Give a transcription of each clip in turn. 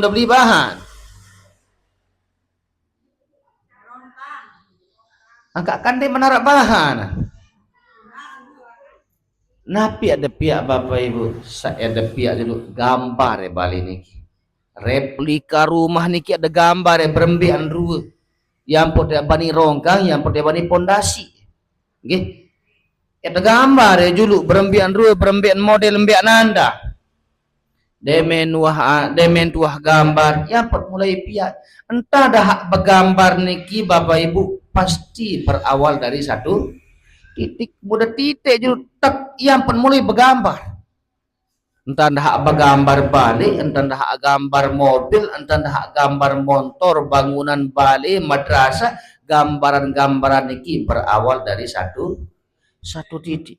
udah beli bahan. Angkat kan dia menarak bahan. Napi ada pihak Bapak Ibu, saya ada pihak dulu gambar ya Bali niki. Replika rumah niki ada gambar ya berembian dua. Yang pun dia bani rongkang, yang pun dia bani pondasi. Nggih. Ada gambar ya dulu berembian dua, berembian model embiak nanda. Demen tuah gambar, yang pun mulai pihak. Entah dah hak bergambar niki Bapak Ibu pasti berawal dari satu titik, mudah titik je tak yang pun mulai bergambar. Entah dah bergambar balik, entah dah gambar mobil, entah dah gambar motor, bangunan balik, madrasah, gambaran-gambaran ini berawal dari satu titik.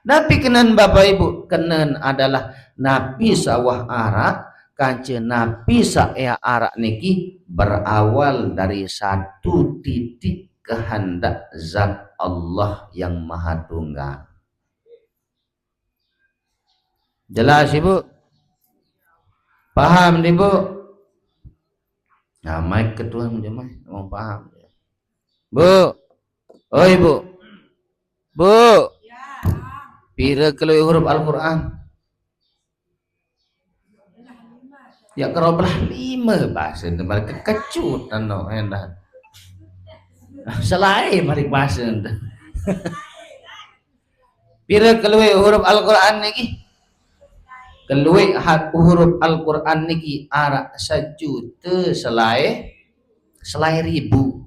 Nabi kenan Bapak Ibu, kenan adalah Nabi sawah arak, kanca Nabi saya arak niki berawal dari satu titik kehendak zat Allah yang Maha Tunggal. Jelas Ibu? Paham Ibu? Nah, mic ketua menjemah mau paham. Bu. Oh Ibu. Bu. Pira kalau huruf Al-Qur'an? Ya kalau belah 5 bahasa tempat kekecutan no hendak. Selain mari bahasa. Pira kalau huruf Al-Qur'an niki? Keluih huruf Al-Quran niki arak sejuta selai ribu.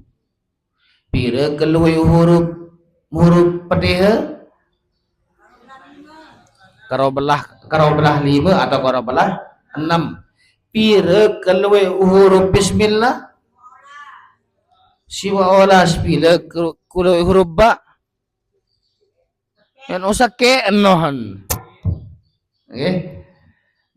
Pira keluih huruf petiha? Karo belah 5 atau karo belah 6. Pira keluih huruf bismillah? Siwa olas. Pira keluih huruf ba? Yang usah ke enohan. Okay.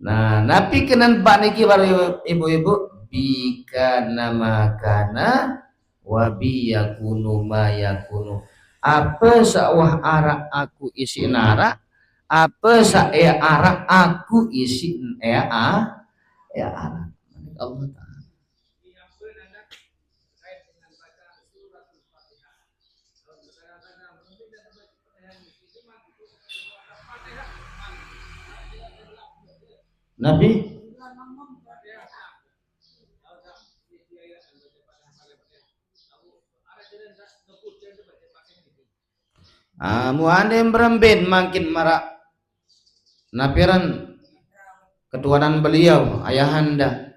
Nah, napi kenan pak niki baru ibu-ibu bika nama kana wabi yakunu ma yakunu. Apa sawah arak aku isi narak, apa saya arak aku isi arak. Allah Ta'ala. Nabi muandem berembin makin marak napiran ketuanan beliau ayahanda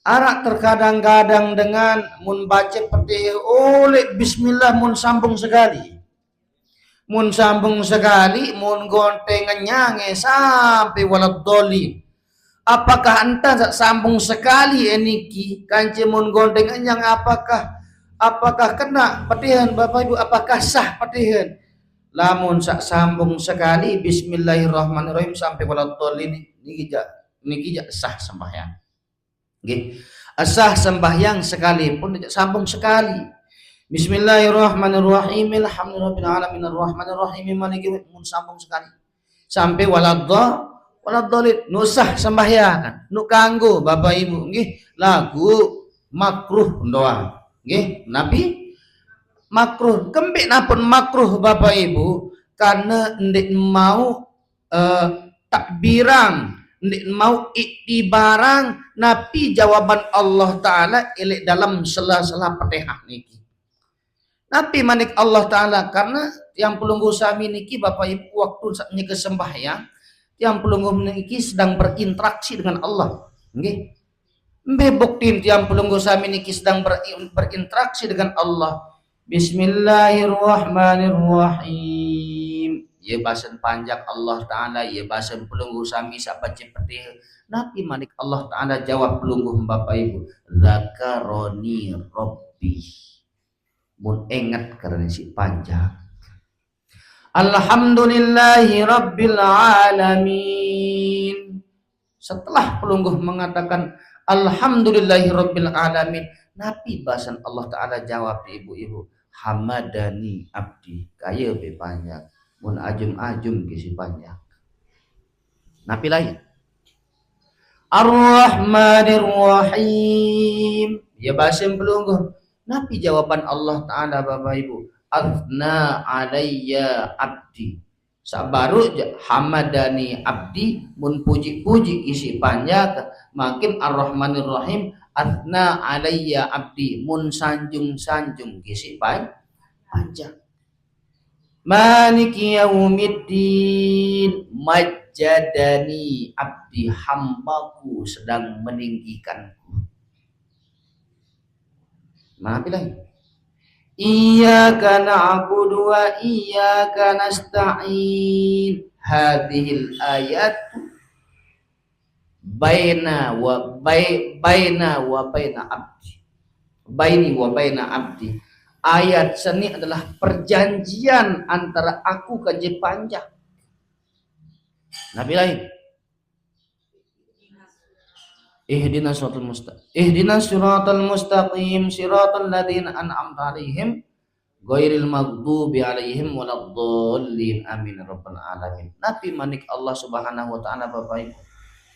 arak terkadang-kadang dengan mun baca petih oleh bismillah mun sambung sekali mun gontengannya sampai waladhdallin. Apakah anta sambung sekali eniki kanci mun gontengannya apakah kena petihan Bapak Ibu, apakah sah petihan? Lamun sak sambung sekali bismillahirrahmanirrahim sampai waladhdallin niki jak sah sembahyang. Nggih. Sah sembahyang sekalipun tidak sambung sekali. Bismillahirrahmanirrahim alhamdulillahirabbil alamin arrahmanirrahim maliki mun sambung sekali sampai waladhdallin nusah sembahyang nu kanggo Bapak Ibu nggih lagu makruh doang nggih Nabi makruh kembik napun makruh Bapak Ibu karena ndik mau takbirang ndik mau iktibarang napi jawaban Allah Ta'ala ilik dalam sela-sela Fatihah niki. Napi manik Allah Ta'ala karena yang pelunggu sami niki Bapak Ibu waktu saatnya kesembahyang yang pelunggu niki sedang berinteraksi dengan Allah. Nggih. Mbe bukti yang pelunggu sami niki sedang berinteraksi dengan Allah. Bismillahirrahmanirrahim. Ya bahasan panjang Allah Ta'ala, ya bahasan pelunggu sami sahabat seperti Nabi manik Allah Ta'ala jawab pelunggu Bapak Ibu. Zakaroni Rabbi. Mun ingat karena si panjang. Alhamdulillahi Rabbil Alamin. Setelah pelungguh mengatakan Alhamdulillahi Rabbil Alamin, Nabi bahasan Allah Ta'ala jawab ibu-ibu, hamadani abdi, kaya be panjang, mun ajum-ajum kisi panjang. Nabi lain Ar-Rahmanir Rahim. Ya basim pelungguh. Nabi jawaban Allah Ta'ala Bapak Ibu. Athna alayya abdi. Sabaru hamadani abdi. Mun puji-puji isi panjang. Makin Ar-Rahmanir Rahim. Athna alayya abdi. Mun sanjung-sanjung isi panjang. Maliki yaumiddin. Majadani abdi, hambaku sedang meninggikanku. Mana bilang? Iyyaka na'budu wa iyyaka nasta'in. Hadhil ayat baina wa baina abdi. Baini wa baina abdi. Ayat seni adalah perjanjian antara aku kanji panjang. Nabi lain. Ihdinas siratal mustaqim siratal ladzina an'amta 'alaihim ghairil maghdubi 'alaihim waladdallin amin rabbal alamin. Nabi manik Allah Subhanahu wa taala Bapak Ibu.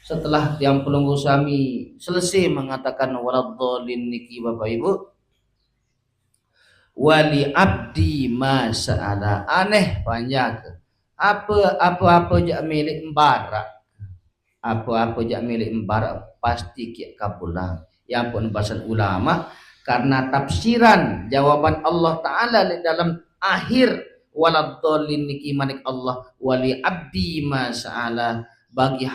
Setelah yang pelunggu sami selesai mengatakan waladdallin niki Bapak Ibu. Wali abdi ma sa'ala. Aneh panjang. Apa jak milik embarak. Apa jak milik embarak pasti kiak kapulang. Yang pun bahasan ulama karena tafsiran jawaban Allah Ta'ala di dalam akhir waladdallin niki manik Allah wali abdi ma sa'ala. Bagi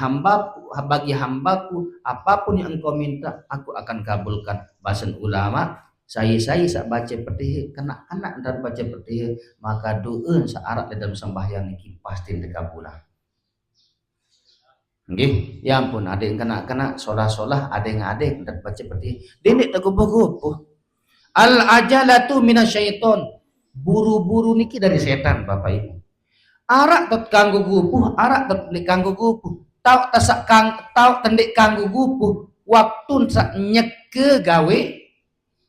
hambaku apapun yang engkau minta aku akan kabulkan. Bahasan ulama saya sak baca petih kena-kena dan baca petih maka doa searat dalam sembahyang niki pasti dikabulah. Nggih, ya ampun ada yang kena-kena solah-solah ada yang dan baca petih. Denek tegubuh-gubuh. Al ajalatu minasyaiton. Buru-buru niki dari setan Bapak Ibu. Arak tet kanggo gubuh, arak tet kanggo gubuh. Tau tasak tau tendik kanggo gubuh waktu sak nyeke gawe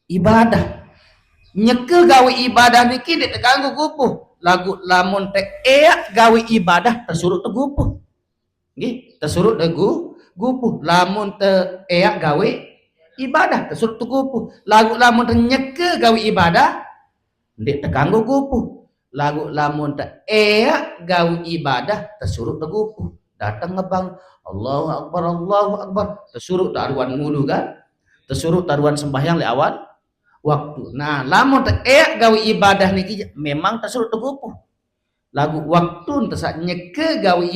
ibadah. Nyeke gawe ibadah niki dek kanggo gubuh. Lagu lamun tek gawe ibadah tersuruh tegubuh. Nggih, tersuruh gubuh. Lamun te gawe ibadah tersuruh tegubuh. Lagu lamun te nyeke gawe ibadah dek kanggo gubuh. Lagu lamun te gawe ibadah tersuruh tegubuh. Datang ngebang Allahu Akbar tersuruh taruhan mulu kan. Tersuruh taruhan sembahyang le awal waktu. Nah, lamun gawe ibadah niki memang tersuruh tegupuh. Lagu waktu tersak nyeke gawe ibadah